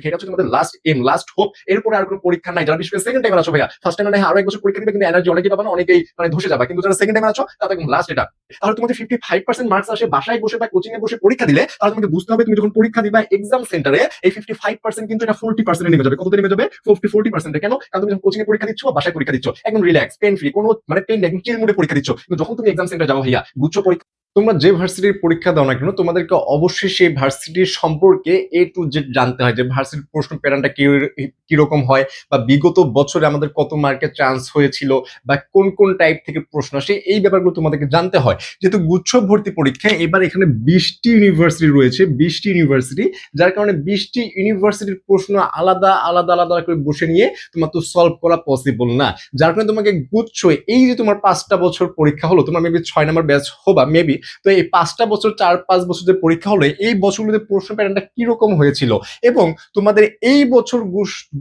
পরীক্ষা, এটা হচ্ছে তোমাদের লাস্ট এম, লাস্ট হোপ, এরপরে আর কোনো পরীক্ষা নাই। যারা বিশেষ করে সেকেন্ড টাইমে আছো ভাইয়া, ফার্স্ট টাইমে আরো এক বছর পরীক্ষা দিবে কিন্তু এনার্জি অনেকেই পাবে না, অনেকেই মানে ধসে যাবে, কিন্তু যারা সেকেন্ড টাইমে আছো তাদের একদম লাস্ট এটা। তাহলে তোমাদের 55% মার্কস আসে বাসায় বসে বা কোচিং এ বসে পরীক্ষা দিলে, তাহলে তোমাকে বুঝতে হবে তুমি যখন পরীক্ষা দিবা এক্সাম সেন্টারে, এই 55% কিন্তু এটা 40% নেমে যাবে। কততে নেমে যাবে? 40%। কেন? কারণ তুমি যখন কোচিং এ পরীক্ষা দিচ্ছ বা বাসায় পরীক্ষা দিচ্ছ একদম রিল্যাক্স, পেন ফ্রি, কোনো মানে পেন নেই, একদম চিল মুডে পরীক্ষা দিচ্ছ। কিন্তু যখন তুমি এক্সাম সেন্টারে যাবো ভাইয়া, গুচ্ছ পরীক্ষা, তোমরা যে ভার্সিটির পরীক্ষা দাও না কেন, তোমাদেরকে অবশ্যই সেই ভার্সিটির সম্পর্কে এ টু জেড জানতে হয়, যে ভার্সিটির প্রশ্ন প্যাটার্নটা কিরকম হয়, বা বিগত বছরে আমাদের কত মার্কের চান্স হয়েছিল, বা কোন কোন টাইপ থেকে প্রশ্ন আসে, এই ব্যাপারগুলো তোমাদেরকে জানতে হয়। যেহেতু গুচ্ছ ভর্তি পরীক্ষা, এবার এখানে 20টি ইউনিভার্সিটি রয়েছে, 20টি ইউনিভার্সিটি, যার কারণে 20টি ইউনিভার্সিটির প্রশ্ন আলাদা আলাদা আলাদা করে বসে নিয়ে তোমার তো সলভ করা পসিবল না। যার কারণে তোমাকে গুচ্ছ, এই যে তোমার 5টা বছর পরীক্ষা হলো, তোমার মেবি 6 নম্বর ব্যাচ হবা মেবি, তো এই 5টা বছর 4-5 বছর যে পরীক্ষা হলো, এই বছরগুলোতে প্রশ্ন প্যাটার্নটা কিরকম হয়েছিল, এবং তোমাদের এই বছর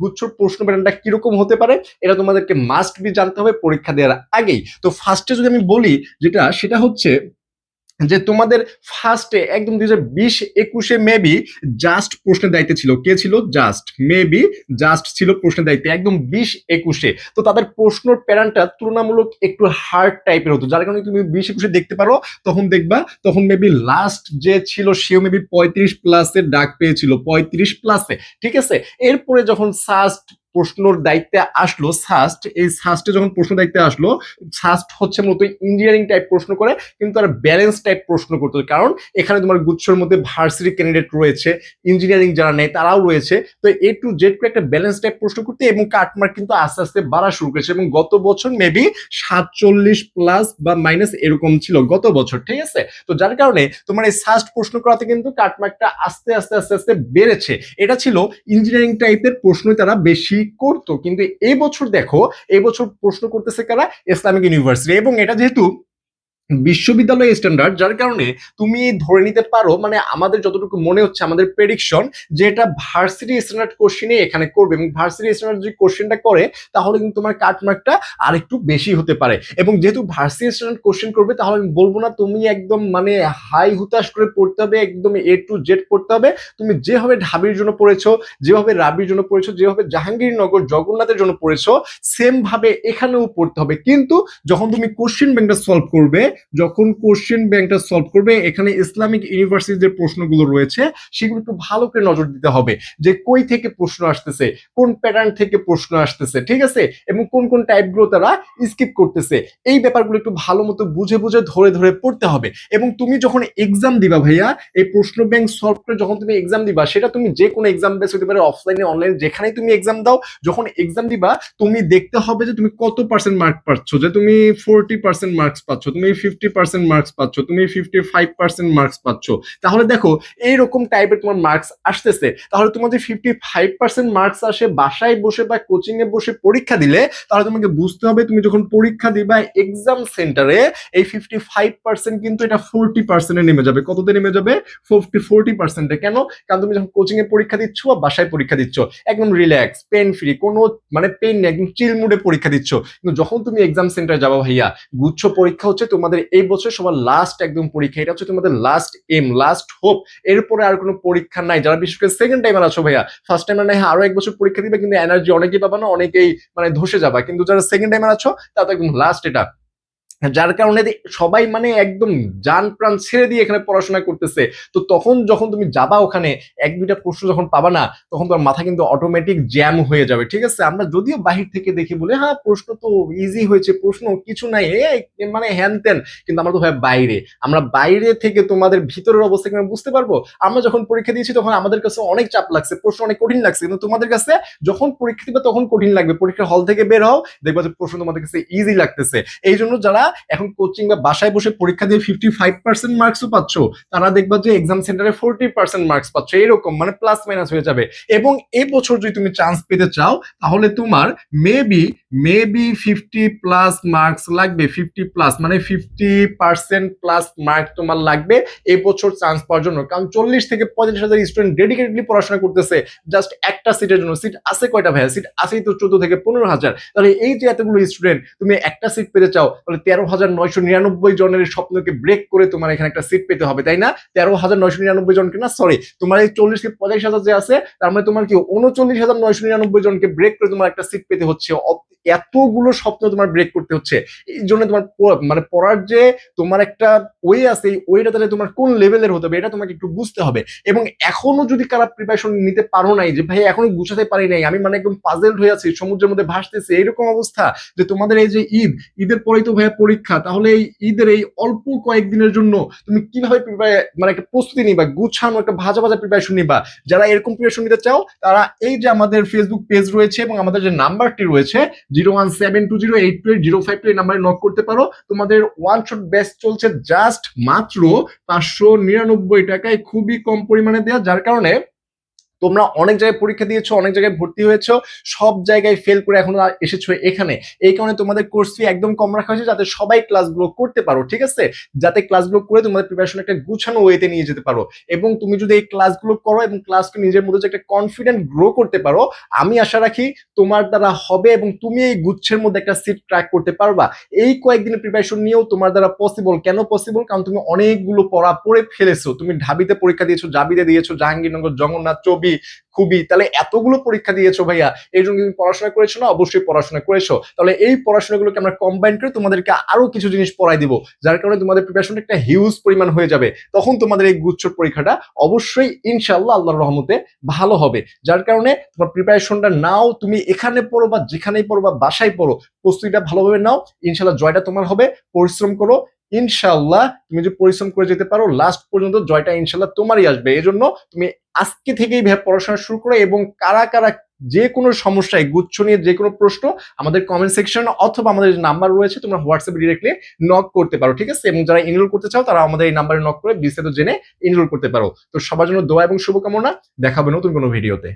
গুচ্ছর প্রশ্ন প্যাটার্নটা কিরকম হতে পারে, এটা তোমাদেরকে মাস্ট বি জানতে হবে পরীক্ষা দেওয়ার আগেই। তো ফার্স্টে যদি আমি বলি যেটা, সেটা হচ্ছে যে তোমাদের ফার্স্টে একদম 2020-21 মেবি জাস্ট প্রশ্নের দায়িত্বে ছিল, কে ছিল? জাস্ট, মেবি জাস্ট ছিল প্রশ্নের দায়িত্বে একদম 20-21। তো তাদের প্রশ্নের প্যাটার্নটা তুলনামূলক একটু হার্ড টাইপের হতো, যার কারণে তুমি 20-21 দেখতে পারো, তখন দেখবা তখন মেবি লাস্ট যে ছিল সেও মেবি 35 প্লাসের ডাক পেয়েছিল, 35 প্লাসে, ঠিক আছে। এরপরে যখন সাস্ট প্রশ্নর দায়িত্বে আসলো, সাস্ট, এই সাস্টে যখন প্রশ্ন দায়িত্বে আসলো, সাস্ট হচ্ছে মূলত ইঞ্জিনিয়ারিং টাইপ প্রশ্ন করে, কিন্তু তারা ব্যালেন্স টাইপ প্রশ্ন করতে, কারণ এখানে তোমার গুচ্ছর মধ্যে ভার্সিটি ক্যান্ডিডেট রয়েছে, ইঞ্জিনিয়ারিং যারা নেই তারাও রয়েছে, তো এ টু জেড করে একটা ব্যালেন্স টাইপ প্রশ্ন করতে, এবং কাটমার্ক কিন্তু আস্তে আস্তে বাড়া শুরু করেছে, এবং গত বছর মেবি 47 প্লাস বা মাইনাস এরকম ছিল গত বছর, ঠিক আছে। তো যার কারণে তোমার এই সাস্ট প্রশ্ন করাতে কিন্তু কাটমার্কটা আস্তে আস্তে আস্তে আস্তে বেড়েছে। এটা ছিল ইঞ্জিনিয়ারিং টাইপের প্রশ্ন তারা বেশি করতো, কিন্তু এই বছর দেখো, এই বছর প্রশ্ন করতেছে কারা? ইসলামিক ইউনিভার্সিটি, এবং এটা যেহেতু বিশ্ববিদ্যালয় স্ট্যান্ডার্ড, যার কারণে তুমি ধরে নিতে পারো, মানে আমাদের যতটুকু মনে হচ্ছে, আমাদের প্রেডিকশন, যে এটা ভার্সিটি স্ট্যান্ডার্ড কোশ্চেনে এখানে করবে, এবং ভার্সিটি স্ট্যান্ডার্ড যদি কোশ্চেনটা করে, তাহলে কিন্তু তোমার কাটমার্কটা আর একটু বেশি হতে পারে। এবং যেহেতু ভার্সিটি স্ট্যান্ডার্ড কোশ্চেন করবে, তাহলে আমি বলবো না তুমি একদম মানে হাই হুতাশ করে পড়তে হবে, একদম এ টু জেড পড়তে হবে। তুমি যেভাবে ঢাবির জন্য পড়েছো, যেভাবে রাবির জন্য পড়েছো, যেভাবে জাহাঙ্গীরনগর জগন্নাথের জন্য পড়েছো, সেম ভাবে এখানেও পড়তে হবে। কিন্তু যখন তুমি কোশ্চেন ব্যাংকটা সলভ করবে, যখন কোশ্চেন ব্যাংকটা সলভ করবে, এখানে ইসলামিক ইউনিভার্সিটির যে প্রশ্নগুলো রয়েছে সেগুলো একটু ভালো করে নজর দিতে হবে, যে কই থেকে প্রশ্ন আসতেছে, কোন প্যাটার্ন থেকে প্রশ্ন আসতেছে, ঠিক আছে, এবং কোন কোন টাইপগুলো তারা স্কিপ করতেছে, এই ব্যাপারগুলো একটু ভালো মতো বুঝে বুঝে ধরে ধরে পড়তে হবে। এবং তুমি যখন এক্সাম দিবা ভাইয়া, এই প্রশ্ন ব্যাংক সলভ করে যখন তুমি এক্সাম দিবা, সেটা তুমি যে কোনো এক্সাম বেস হতে পারে, অফলাইনে অনলাইনে যেখানেই তুমি এক্সাম দাও, যখন এক্সাম দিবা তুমি দেখতে হবে যে তুমি কত পার্সেন্ট মার্ক পাচ্ছ, যে তুমি 40% মার্কস পাচ্ছ, তুমি 50% মার্কস পাচ্ছ, তুমি 55% মার্কস পাচ্ছ। তাহলে দেখো এইরকম টাইপের তোমার মার্কস আসতেছে, তাহলে তোমার যে 55% মার্কস আসে বাসায় বসে বা কোচিং এ বসে পরীক্ষা দিলে, তাহলে তোমাকে বুঝতে হবে তুমি যখন পরীক্ষা দিবা এক্সাম সেন্টারে, এই 55% কিন্তু এটা 40%-এ নেমে যাবে। কততে নেমে যাবে? 40%-এ। কেন? কারণ তুমি যখন কোচিং এ পরীক্ষা দিচ্ছ বা বাসায় পরীক্ষা দিচ্ছ একদম রিল্যাক্স, পেন ফ্রি, কোনো মানে পেন নেই, একদম চিল মুডে পরীক্ষা দিচ্ছ। কিন্তু যখন তুমি এক্সাম সেন্টারে যাবো ভাইয়া, গুচ্ছ পরীক্ষা হচ্ছে তোমাদের এই বছর সবার লাস্ট একদম পরীক্ষা, এটা হচ্ছে তোমাদের লাস্ট এম, লাস্ট হোপ, এরপরে আর কোনো পরীক্ষা নাই। যারা বিশেষ করে সেকেন্ড টাইমার আছো ভাইয়া, ফার্স্ট টাইমার নাই আরো এক বছর পরীক্ষা দিবে, কিন্তু এনার্জি অনেকেই পাবা না, অনেকেই মানে ধসে যাবা, কিন্তু যারা সেকেন্ড টাইমার আছো তা তো একদম লাস্ট এটা। যার কারণে সবাই মানে একদম জান প্রাণ ছেড়ে দিয়ে এখানে পড়াশোনা করতেছে। তো তখন যখন তুমি যাবা ওখানে, এক দুইটা প্রশ্ন যখন পাবা না, তখন তোমার মাথা কিন্তু অটোমেটিক জ্যাম হয়ে যাবে, ঠিক আছে। আমরা যদিও বাহির থেকে দেখি বলে হ্যাঁ প্রশ্ন তো ইজি হয়েছে, প্রশ্ন কিছু নাই, মানে হ্যান ত্যান, কিন্তু আমরা তো ভাই বাইরে, আমরা বাইরে থেকে তোমাদের ভিতরের অবস্থা কিভাবে বুঝতে পারবো? আমরা যখন পরীক্ষা দিয়েছি তখন আমাদের কাছে অনেক চাপ লাগছে, প্রশ্ন অনেক কঠিন লাগছে, কিন্তু তোমাদের কাছে যখন পরীক্ষা দিবে তখন কঠিন লাগবে। পরীক্ষার হল থেকে বের হও, দেখবা যে প্রশ্ন তোমাদের কাছে ইজি লাগতেছে। এই জন্য যারা এখন কোচিং বা বাসায় বসে পরীক্ষা দিয়ে 55% মার্কসও পাচ্ছ, তারা দেখবা যে এক্সাম সেন্টারে 40% মার্কস পাচ্ছ, এরকম মানে প্লাস মাইনাস হয়ে যাবে। এবং এই বছর যদি তুমি চান্স পেতে চাও, তাহলে তোমার মেবি মেবি 50 প্লাস মার্কস লাগবে, 50 প্লাস মানে 50% প্লাস মার্ক তোমার লাগবে এই বছর চান্স পাওয়ার জন্য। কারণ 40 থেকে 45 হাজার স্টুডেন্ট ডেডিকেটলি পড়াশোনা করতেছে জাস্ট একটা সিটের জন্য। সিট আছে কয়টা ভাইয়া? সিট আছেই তো 14 থেকে 15 হাজার। তাহলে এই যে এতগুলো স্টুডেন্ট, তুমি একটা সিট পেতে চাও, তাহলে 13 13,999 জনের স্বপ্নকে ব্রেক করে তোমার এখানে একটা সিট পেতে হবে, তাই না? 13,999 জনকে না, সরি, তোমার এই 40,000-45,000 যে আছে, তার মানে তোমার কি 39,999 জনকে ব্রেক করে তোমার একটা সিট পেতে হচ্ছে। এতগুলো স্বপ্ন তোমার ব্রেক করতে হচ্ছে। এই জন্য তোমার মানে পড়ার যে তোমার একটা ওয়ে আছে, এই ওয়েটা তাহলে তোমার কোন লেভেলের হতে হবে এটা তোমাকে একটু বুঝতে হবে। এবং এখনো যদি কারা প্রিপারেশন নিতে পারো নাই, যে ভাই এখনো গুছাতে পারি নাই, আমি মানে একদম পাজেলড হয়ে আছি, সমুদ্রের মধ্যে ভাসতেছে, এরকম অবস্থা, যে তোমাদের এই যে ঈদের পরেই তো ভাইয়া পরীক্ষা, তাহলে এই ঈদের এই অল্প কয়েকদিনের জন্য তুমি কিভাবে মানে একটা প্রস্তুতি নিবা, গুছানো একটা ভাজা ভাজা প্রিপারেশন নিবা? যারা এরকম প্রিপারেশন নিতে চাও তারা এই যে আমাদের ফেসবুক পেজ রয়েছে এবং আমাদের যে নাম্বারটি রয়েছে 01720828052, এই নাম্বারে নক করতে পারো। তোমাদের ওয়ান শট ব্যাচ চলছে জাস্ট মাত্র 599 টাকায়, খুবই কম পরিমাণে দেওয়া, যার কারণে তোমরা অনেক জায়গায় পরীক্ষা দিয়েছো, অনেক জায়গায় ভর্তি হয়েছো, সব জায়গায় ফেল করে এখন এসেছো এখানে। এই কারণে তোমাদের কোর্স ফি একদম কম রাখা হয়েছে, যাতে সবাই ক্লাসগুলো করতে পারো, ঠিক আছে? যাতে ক্লাসগুলো করে তোমাদের প্রিপারেশন একটা গুছানো ওয়েতে নিয়ে যেতে পারো। এবং তুমি যদি এই ক্লাসগুলো করো এবং ক্লাসকে নিজের মধ্যে যে একটা কনফিডেন্ট গ্রো করতে পারো, আমি আশা রাখি তোমার দ্বারা হবে এবং তুমি এই গুচ্ছের মধ্যে একটা সিট ট্র্যাক করতে পারবা। এই কয়েকদিনের প্রিপারেশন নিয়েও তোমার দ্বারা পসিবল। কেন পসিবল? কারণ তুমি অনেকগুলো পড়া পড়ে ফেলেছো। তুমি ঢাবিতে পরীক্ষা দিয়েছো, জাবিতে দিয়েছো, জাহাঙ্গীরনগর, জগন্নাথ, চবি, খুবই, তাহলে এতগুলো পরীক্ষা দিয়েছো ভাইয়া, এই জন্য তুমি পড়াশোনা করেছো না? অবশ্যই পড়াশোনা করেছো। তাহলে এই পড়াশোনাগুলোকে আমরা কম্বাইন করে তোমাদেরকে আরো কিছু জিনিস পড়াই দিব, যার কারণে তোমাদের প্রিপারেশনটা একটা হিউজ পরিমাণ হয়ে যাবে। তখন তোমাদের এই গুচ্ছ পরীক্ষাটা অবশ্যই ইনশাআল্লাহ আল্লাহর রহমতে ভালো হবে। যার কারণে তোমার প্রিপারেশনটা নাও, তুমি এখানে পড়ো বা যেখানেই পড়ো বা বাসায় পড়ো, প্রস্তুতিটা ভালোভাবে নাও, ইনশাআল্লাহ জয়টা তোমার হবে। পরিশ্রম করো, ইনশাআল্লাহ তুমি যদি পরিশ্রম করে যেতে পারো লাস্ট পর্যন্ত জয়টা ইনশাআল্লাহ তোমারই আসবে। এজন্য তুমি আজকে থেকেই পড়াশোনা শুরু করো। এবং কারা কারা যে কোনো সমস্যায়, গুচ্ছ নিয়ে যে কোনো প্রশ্ন, আমাদের কমেন্ট সেকশন অথবা আমাদের যে নাম্বার রয়েছে, তোমরা হোয়াটসঅ্যাপে ডিরেক্টলি নক করতে পারো, ঠিক আছে? এবং যারা এনরোল করতে চাও তারা আমাদের এই নাম্বারে নক করে বিস্তারিত জেনে এনরোল করতে পারো। তো সবার জন্য দোয়া এবং শুভকামনা, দেখা হবে নতুন কোনো ভিডিওতে।